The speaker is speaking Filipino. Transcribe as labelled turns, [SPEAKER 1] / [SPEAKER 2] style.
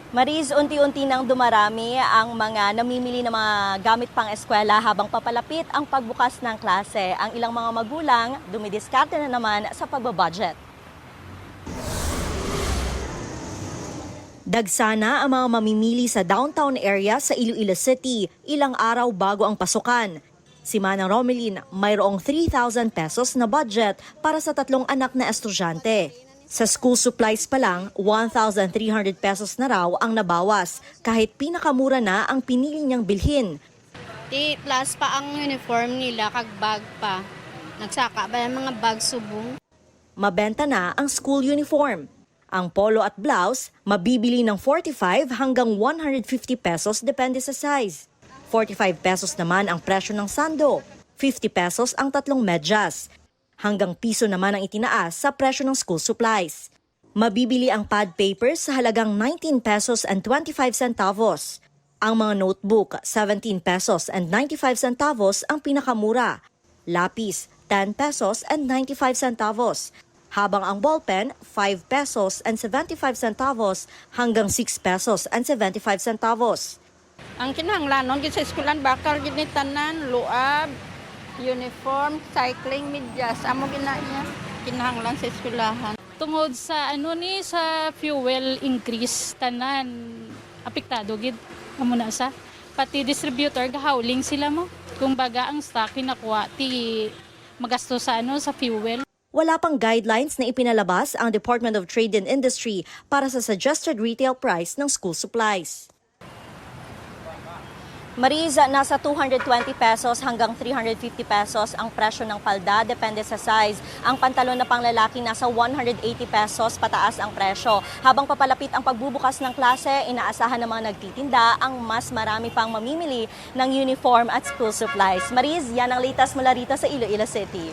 [SPEAKER 1] Maris, unti-unti nang dumarami ang mga namimili ng mga gamit pang eskwela habang papalapit ang pagbukas ng klase. Ang ilang mga magulang dumidiskarte na naman sa pagbabudget. Dagsana ang mga mamimili sa downtown area sa Iloilo City ilang araw bago ang pasukan. Si Manang Romelin mayroong 3,000 pesos na budget para sa 3 anak na estudyante. Sa school supplies pa lang, 1,300 pesos na raw ang nabawas kahit pinakamura na ang pinili niyang bilhin.
[SPEAKER 2] Plus pa ang uniform nila kag bag pa. Nagsaka ba yung mga bag subong?
[SPEAKER 1] Mabenta na ang school uniform. Ang polo at blouse, mabibili ng 45 hanggang 150 pesos depende sa size. 45 pesos naman ang presyo ng sando, 50 pesos ang 3 medyas. Hanggang piso naman ang itinaas sa presyo ng school supplies. Mabibili ang pad papers sa halagang 19 pesos and 25 centavos. Ang mga notebook, 17 pesos and 95 centavos ang pinakamura. Lapis, 10 pesos and 95 centavos. Habang ang ballpen, 5 pesos and 75 centavos hanggang 6 pesos and 75 centavos.
[SPEAKER 3] Ang kinahanglanon sa eskulan bakal gini tanan, luab, uniform, cycling, medyas. Amo ginanya kinahanglan sa eskwelahan.
[SPEAKER 4] Tungod sa sa fuel increase tanan apektado gid amo na sa pati distributor gahawling sila mo. Kung baga ang stock kinakuha ti magasto sa sa fuel.
[SPEAKER 1] Wala pang guidelines na ipinalabas ang Department of Trade and Industry para sa suggested retail price ng school supplies. Mariza, nasa 220 pesos hanggang 350 pesos ang presyo ng palda, depende sa size. Ang pantalon na panglalaki nasa 180 pesos pataas ang presyo. Habang papalapit ang pagbubukas ng klase, inaasahan ng mga nagtitinda ang mas marami pang mamimili ng uniform at school supplies. Mariz, yan ang latest mula rito sa Iloilo City.